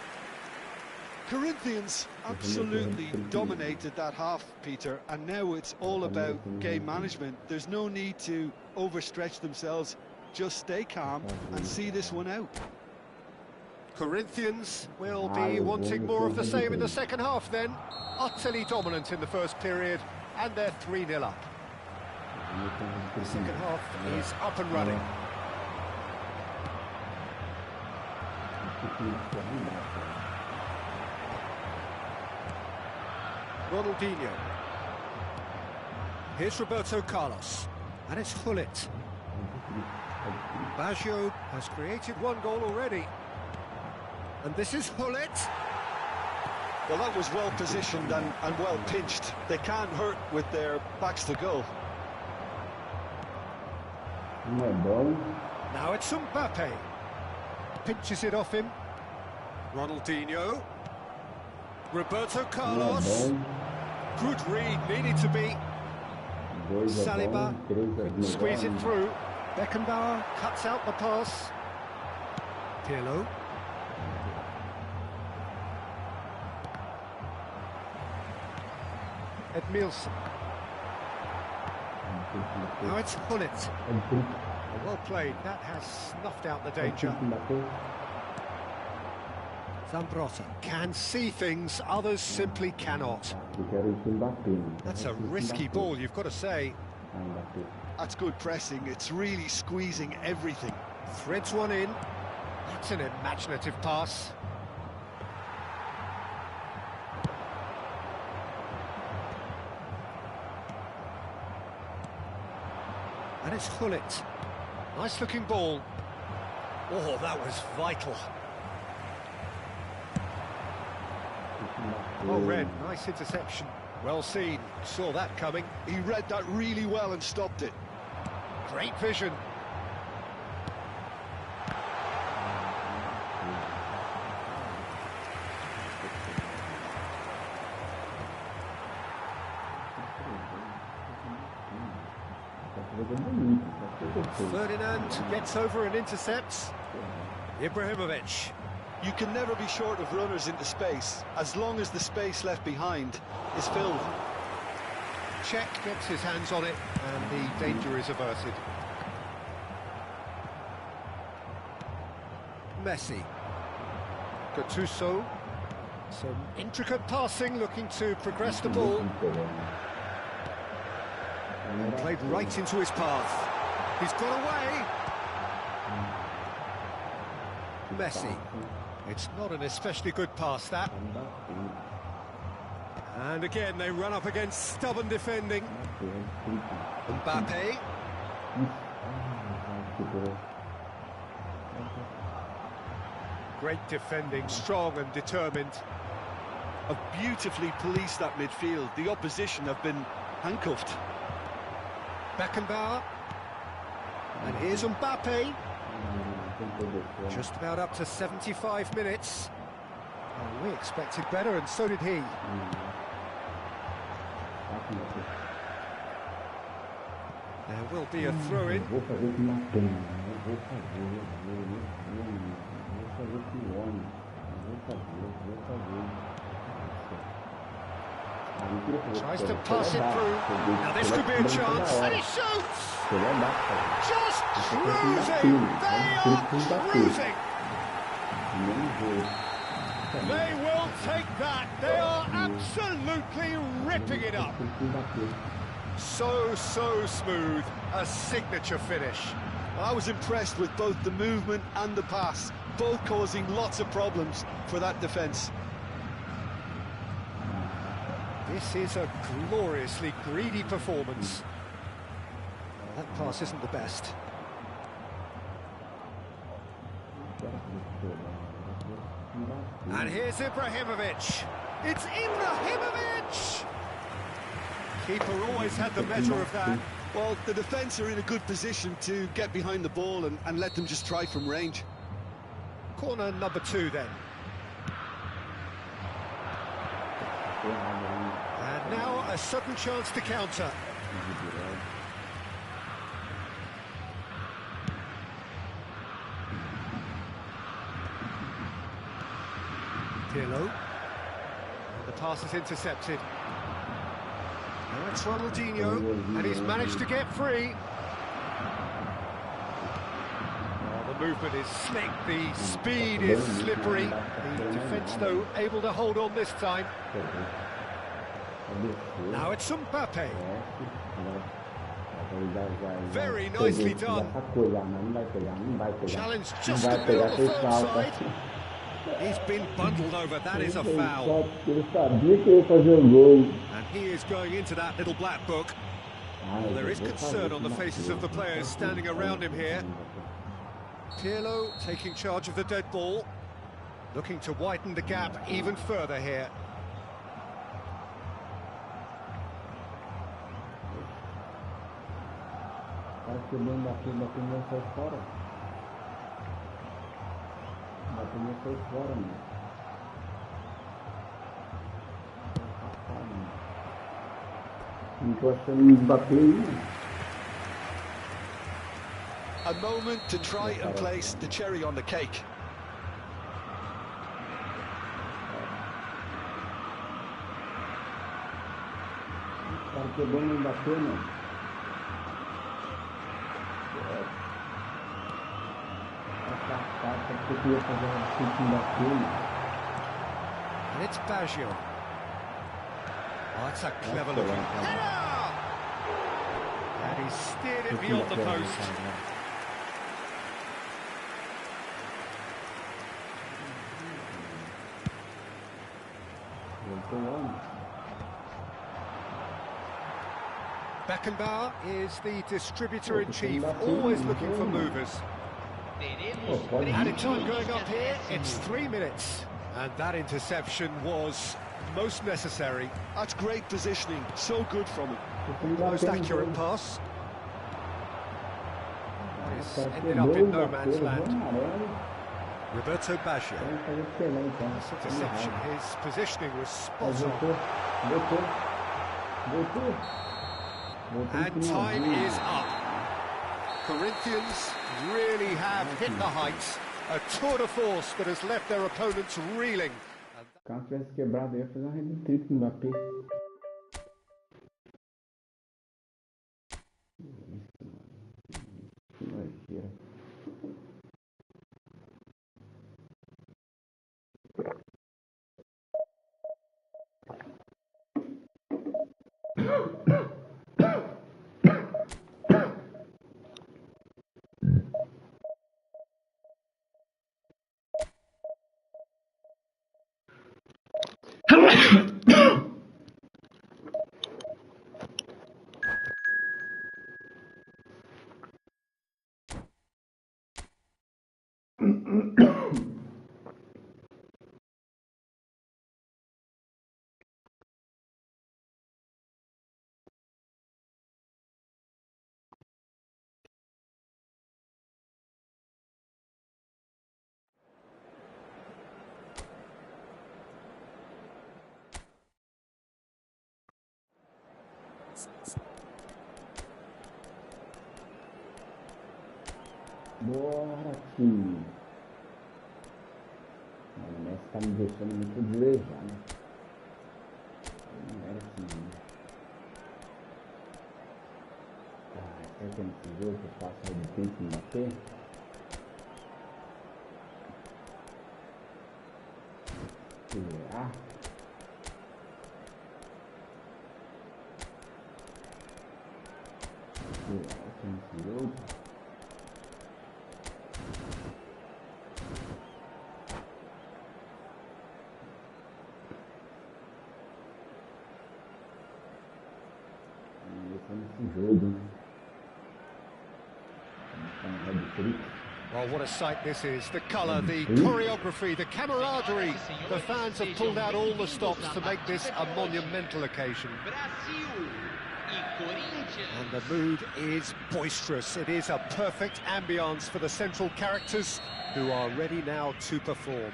Corinthians absolutely dominated that half, Peter, and now it's all about game management. There's no need to overstretch themselves. Just stay calm and see this one out. Corinthians will be wanting more of the same in the second half then. Utterly dominant in the first period, and they're 3-0 up. The second half is up and running. Ronaldinho. Here's Roberto Carlos, and it's Hullet. Baggio has created one goal already. And this is Hullet. Well, that was well positioned and well pinched. They can't hurt with their backs to goal. Now it's Mbappe. Pinches it off him. Ronaldinho. Roberto Carlos. Good read, needed to be. Saliba couldn't squeeze it through. Beckenbauer cuts out the pass. Pirlo. Edmilson. Now it's Hullet. Well played, that has snuffed out the danger. Zambrotta can see things, others simply cannot. That's a risky ball, you've got to say. That's good pressing, it's really squeezing everything. Threads one in. That's an imaginative pass. it's Gullit. Nice looking ball. Oh, that was vital. Oh, Red, nice interception. Well seen, saw that coming. He read that really well and stopped it. Great vision. Ferdinand gets over and intercepts. Ibrahimovic. You can never be short of runners into space, as long as the space left behind is filled. Czech gets his hands on it, and the danger is averted. Messi. Gattuso. Some intricate passing, looking to progress the ball. And played right into his path. He's got away. Messi. It's not an especially good pass, that. And again, they run up against stubborn defending. Mbappe. Great defending, strong and determined. Have beautifully policed that midfield. The opposition have been handcuffed. Beckenbauer. And here's Mbappe. Just about up to 75 minutes. Well, we expected better, and so did he. There will be a throw-in. Tries to pass it through. Now this could be a chance. And he shoots! Just cruising! They are cruising! They will take that. They are absolutely ripping it up. So smooth. A signature finish. I was impressed with both the movement and the pass, both causing lots of problems for that defence. This is a gloriously greedy performance. Well, that pass isn't the best. And here's Ibrahimovic. It's Ibrahimovic! Keeper always had the measure of that. Well, the defence are in a good position to get behind the ball and let them just try from range. Corner number 2 then. And now a sudden chance to counter. Pirlo. The pass is intercepted. Now it's Ronaldinho, and he's managed to get free. Oh, the movement is slick, the speed is slippery. The defence, though, able to hold on this time. Now it's Mbappe. Very nicely done. Challenge just a bit on the firm side. He's been bundled over, that is a foul. And he is going into that little black book. Well, there is concern on the faces of the players standing around him here. Pirlo taking charge of the dead ball, looking to widen the gap even further here. A moment to try and place the cherry on the cake. And it's Baggio. Oh, that's a clever looking header! And he steered it beyond the post. Beckenbauer is the distributor-in-chief, always looking for movers. Added time going up here, it's 3 minutes. And that interception was most necessary. That's great positioning, so good from him. Most accurate pass. It's ended up in no man's land. Roberto Baggio. This interception, his positioning was spot on. And time is up. Corinthians really have hit the heights. A tour de force that has left their opponents reeling. Caso tivesse quebrado, eu ia fazer uma redentrice no Mbappé. Que nojeira. Bora, time. Mano, o Messi tá me deixando muito a desejar, né? Não era assim, né? Será que nesse jogo eu faço de tempo no bater? Será? Será que nesse jogo? Well, what a sight this is. The colour, the choreography, the camaraderie. The fans have pulled out all the stops to make this a monumental occasion. And the mood is boisterous. It is a perfect ambience for the central characters who are ready now to perform.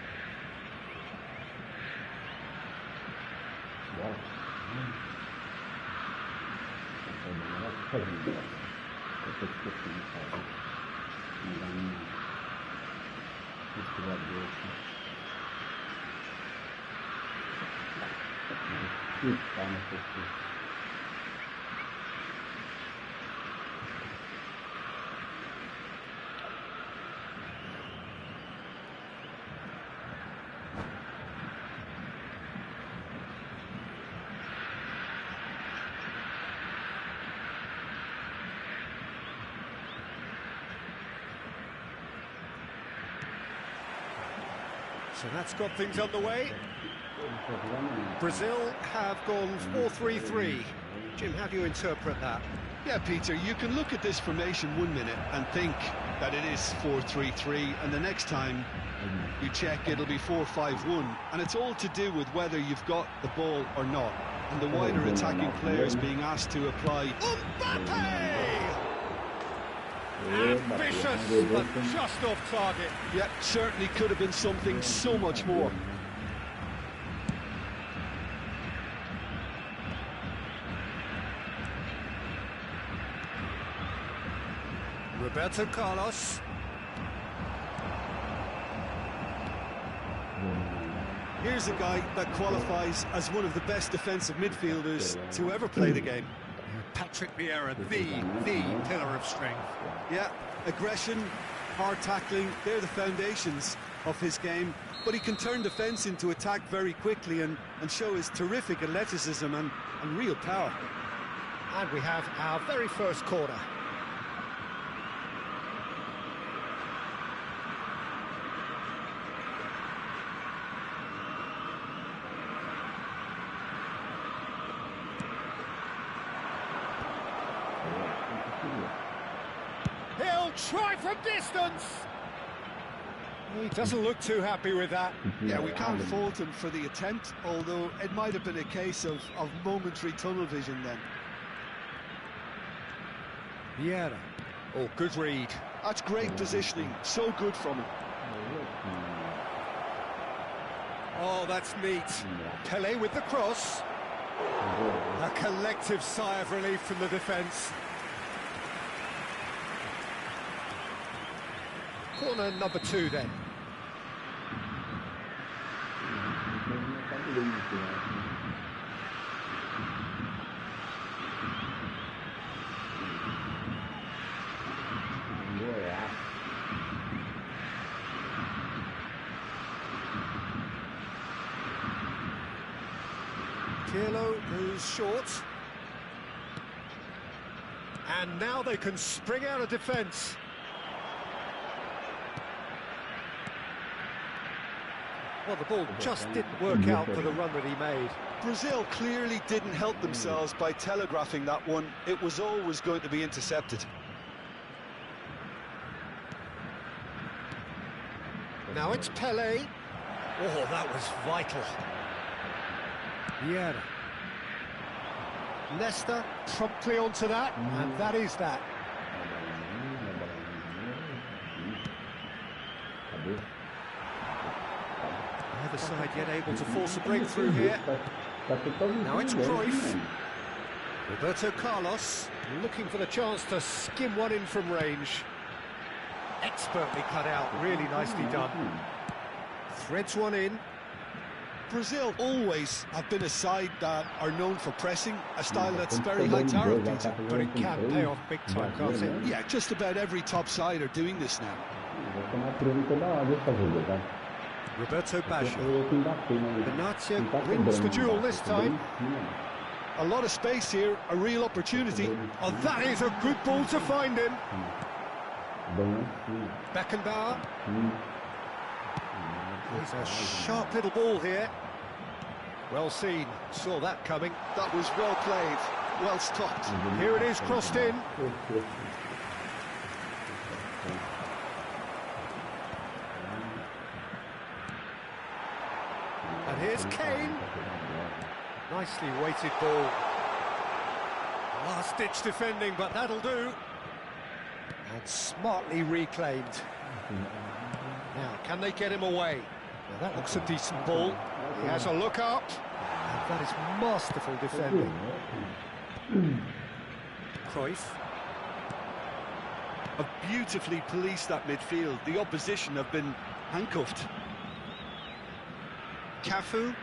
So that's got things underway. Brazil have gone 4-3-3. Jim, how do you interpret that? Yeah, Peter, you can look at this formation 1 minute and think that it is 4-3-3, and the next time you check it'll be 4-5-1, and it's all to do with whether you've got the ball or not, and the wider attacking players being asked to apply. Ambitious, but just off target. Yeah, certainly could have been something so much more. Roberto Carlos. Here's a guy that qualifies as one of the best defensive midfielders to ever play the game. Patrick Vieira, the pillar of strength. Yeah, aggression, hard tackling, they're the foundations of his game. But he can turn defence into attack very quickly and show his terrific athleticism and real power. And we have our very first corner. try from distance. He doesn't look too happy with that. Yeah, we can't fault him for the attempt, although it might have been a case of momentary tunnel vision then. Bora. Oh, good read. That's great positioning, so good from him. Oh, that's neat. Pelé with the cross. A collective sigh of relief from the defence. Corner number 2 then. Pirlo goes short. And now they can spring out of defence. Well, the ball just didn't work out for the run that he made. Brazil clearly didn't help themselves by telegraphing that one. It was always going to be intercepted. Now it's Pelé. Oh, that was vital. Bora. Leicester promptly onto that, and that is that. Neither side yet able to force a breakthrough here. Now it's Cruyff. Roberto Carlos looking for the chance to skim one in from range. Expertly cut out, really nicely done. Threads one in. Brazil always have been a side that are known for pressing, a style that's very high tower beating. But it can pay off big time, can't it? Yeah, just about every top side are doing this now. Roberto Baggio. Benatia wins the duel this time. A lot of space here, a real opportunity. Oh, that is a good ball to find him. Beckenbauer. He's a sharp little ball here. Well seen, saw that coming. That was well played, well stopped. Here it is, crossed in. And here's Kane. Nicely weighted ball. Last-ditch defending, but that'll do. And smartly reclaimed. Now, can they get him away? Well, that looks a decent ball. He has a look up. And that is masterful defending. Cruyff. Have beautifully policed that midfield. The opposition have been handcuffed. Cafu.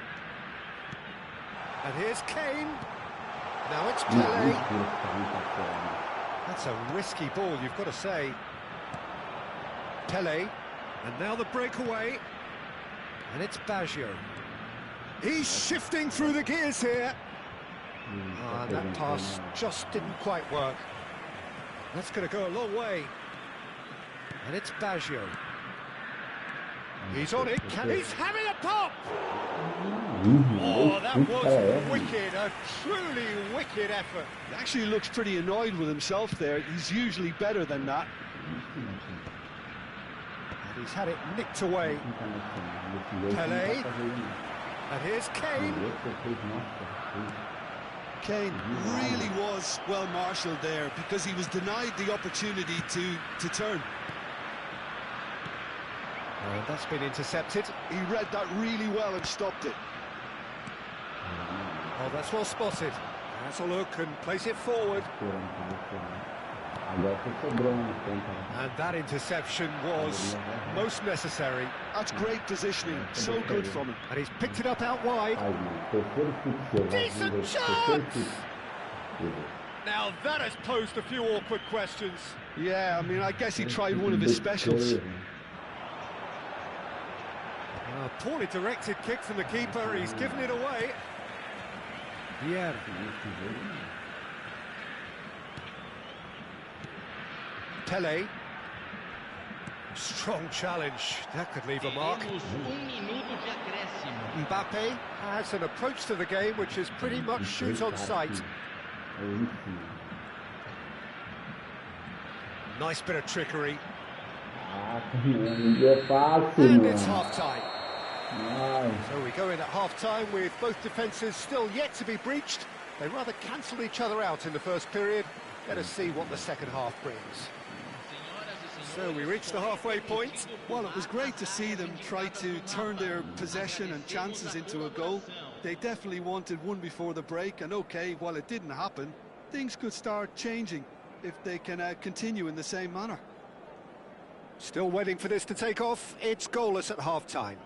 And here's Kane. Now it's Pelé. That's a risky ball, you've got to say. Pelé. And now the breakaway. And it's Baggio. He's shifting through the gears here. And that pass just didn't quite work. That's going to go a long way. And it's Baggio. He's on it. He's having a pop! Oh, that was wicked. A truly wicked effort. He actually looks pretty annoyed with himself there. He's usually better than that. And he's had it nicked away. Pelé. And here's Kane. Kane really was well marshalled there because he was denied the opportunity to turn. Oh, that's been intercepted. He read that really well and stopped it. Oh, that's well spotted. Has a look and place it forward. And that interception was most necessary. That's great positioning, so good from him. And he's picked it up out wide. Decent chance! Now that has posed a few awkward questions. Yeah, I mean, I guess he tried one of his specials. A poorly directed kick from the keeper, he's given it away. Yeah. Pelé. Strong challenge, that could leave a mark. Mbappe has an approach to the game which is pretty much shoot on sight. Nice bit of trickery. É fácil, And it's mano. half-time. So we go in at half-time with both defences still yet to be breached. They rather cancelled each other out in the first period. Let us see what the second half brings. So we reach the halfway point. Well, it was great to see them try to turn their possession and chances into a goal. They definitely wanted one before the break, and okay, while it didn't happen, things could start changing if they can continue in the same manner. Still waiting for this to take off. It's goalless at half-time.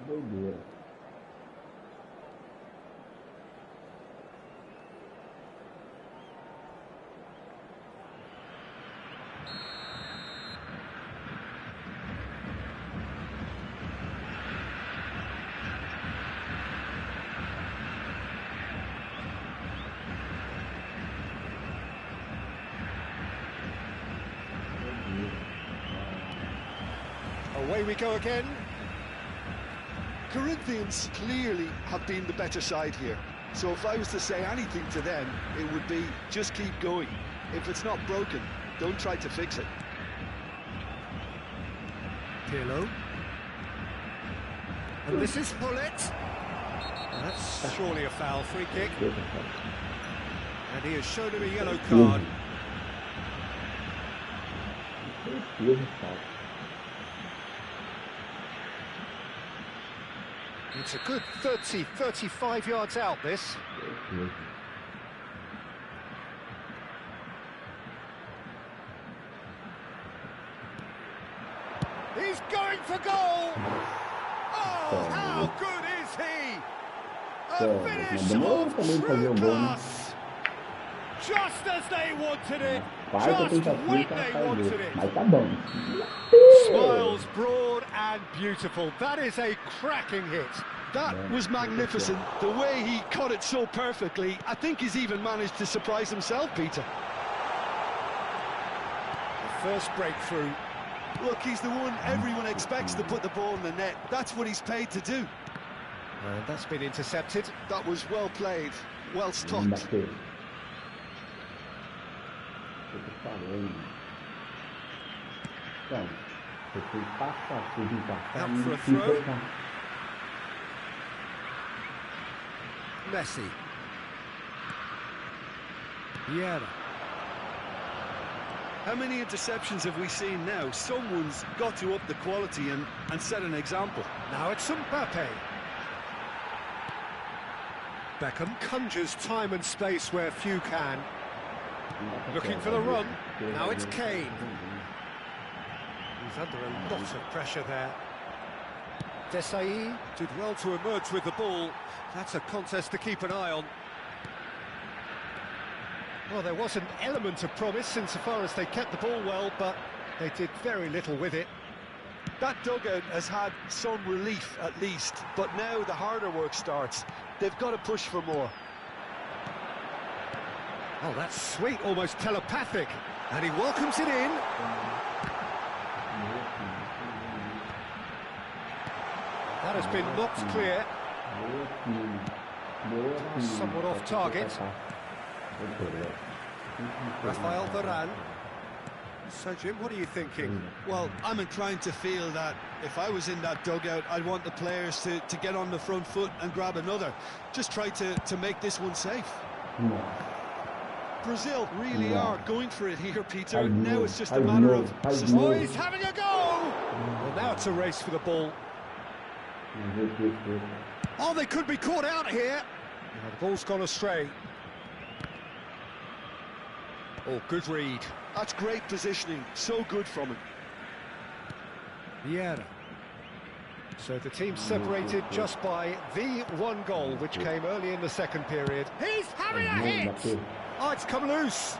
Doideira. Away we go again. Corinthians clearly have been the better side here. So if I was to say anything to them, it would be just keep going. If it's not broken, don't try to fix it. Pirlo. And this is Hullet. That's surely a foul, free kick. And he has shown him a yellow card. It's a good 30, 35 yards out, this. He's going for goal! Oh, how good is he? A finish of true class! Just as they wanted it, just when they wanted it. Mas tá bom. Smiles broad and beautiful. That is a cracking hit. That was magnificent. The way he caught it so perfectly, I think he's even managed to surprise himself, Peter. The first breakthrough. Look, he's the one everyone expects to put the ball in the net. That's what he's paid to do. And that's been intercepted. That was well played, well stopped. Out for a throw. Messi. Bora. How many interceptions have we seen now? Someone's got to up the quality and set an example. Now it's Mbappe. Beckham conjures time and space where few can. Looking for the run. Now it's Kane. He's under a lot of pressure there. Desai did well to emerge with the ball. That's a contest to keep an eye on. Well, there was an element of promise insofar as they kept the ball well, but they did very little with it. That dugout has had some relief at least, but now the harder work starts. They've got to push for more. Oh, that's sweet, almost telepathic. And he welcomes it in. That has been knocked clear. Somewhat off target. Rafael Varane. So, Jim, what are you thinking? Well, I'm inclined to feel that if I was in that dugout, I'd want the players to get on the front foot and grab another. Just try to make this one safe. Brazil really are going for it here, Peter. Now it's just a matter of... Oh, he's having a go! Well, now it's a race for the ball. Oh, they could be caught out here. Now the ball's gone astray. Oh, good read. That's great positioning. So good from him. Bora. So the team separated just by the one goal, which came early in the second period. He's having a hit! Oh, it's come loose.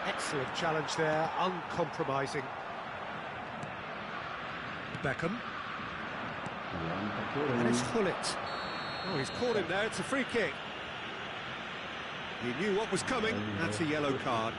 Excellent challenge there, uncompromising. Beckham. And it's Hullet. Oh, he's caught him there, it's a free kick. He knew what was coming, that's a yellow card.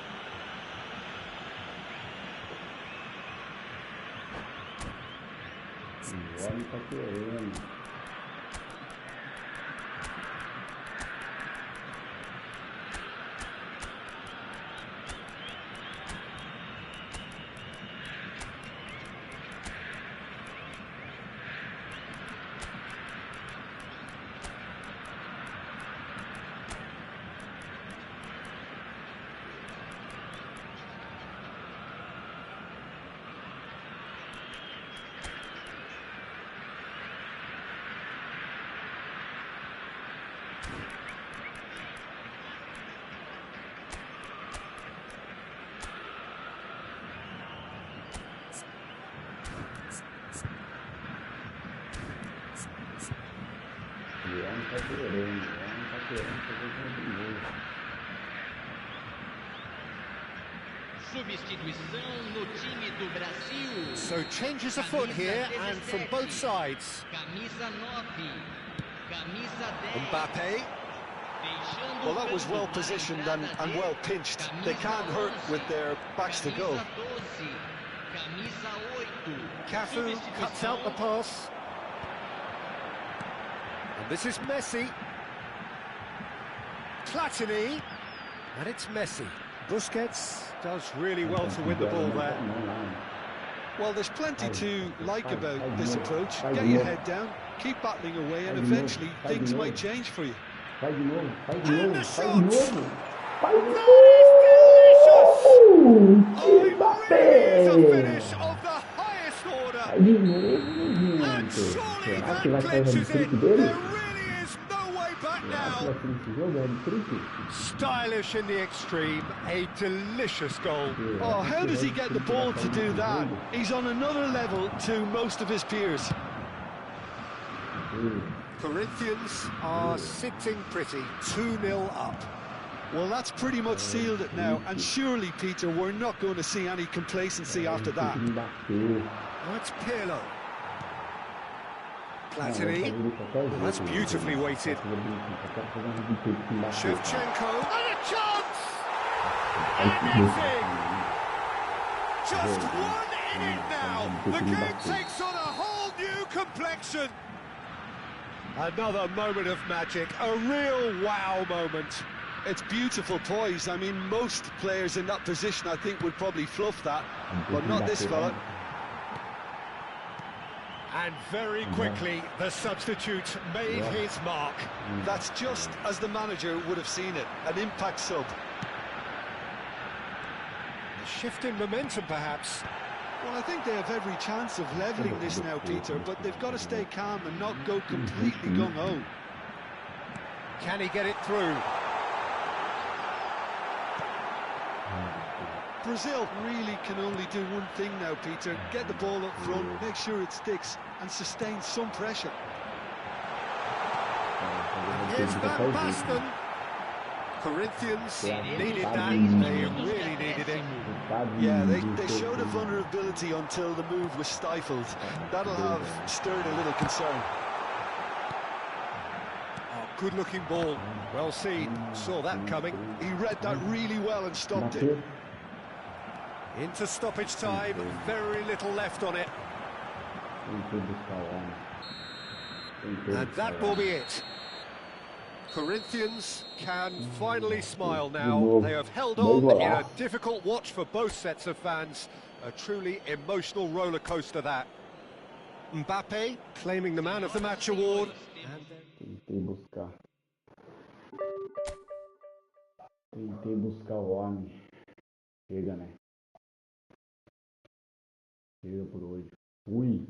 Substituição no time do Brasil. So changes afoot here and from both sides. Camisa 9. Camisa 10. Mbappe. Well, that was well positioned and well pinched. They can't hurt with their backs to goal. Camisa 8. Cafu cuts out the pass. And this is Messi. Platini. And it's Messi. Busquets does really well to win the ball there. Well, there's plenty to like about this approach. Get your head down, keep battling away, and eventually things might change for you. And the shot! It's a finish of the highest order. And surely that clinches it. There really is no way back now. Stylish in the extreme, a delicious goal. Oh, how does he get the ball to do that? He's on another level to most of his peers. Corinthians are sitting pretty, 2-0 up. Well, that's pretty much sealed it now, and surely, Peter, we're not going to see any complacency after that. That's Pirlo. Platini. That's beautifully weighted. Shevchenko. And a chance! Anything! Just one in it now. The game takes on a whole new complexion. Another moment of magic, a real wow moment. It's beautiful poise. I mean, most players in that position, I think, would probably fluff that, but not this fella. And very quickly, the substitute made his mark. That's just as the manager would have seen it, an impact sub. A shift in momentum, perhaps. Well, I think they have every chance of levelling this now, Peter, but they've got to stay calm and not go completely gung-ho. Can he get it through? Brazil really can only do one thing now, Peter. Get the ball up front, make sure it sticks, and sustain some pressure. Here's Van Basten. Corinthians needed that. They really needed it. Yeah, they showed a vulnerability until the move was stifled. That'll have stirred a little concern. Oh, good-looking ball. Well seen. Saw that coming. He read that really well and stopped it. Into stoppage time. Very little left on it. And that will be it. Corinthians can finally smile now. They have held on in a difficult watch for both sets of fans. A truly emotional roller coaster, that. Mbappe claiming the Man of the Match award. Tentei buscar o homem. Chega, né? Chega por hoje. Fui.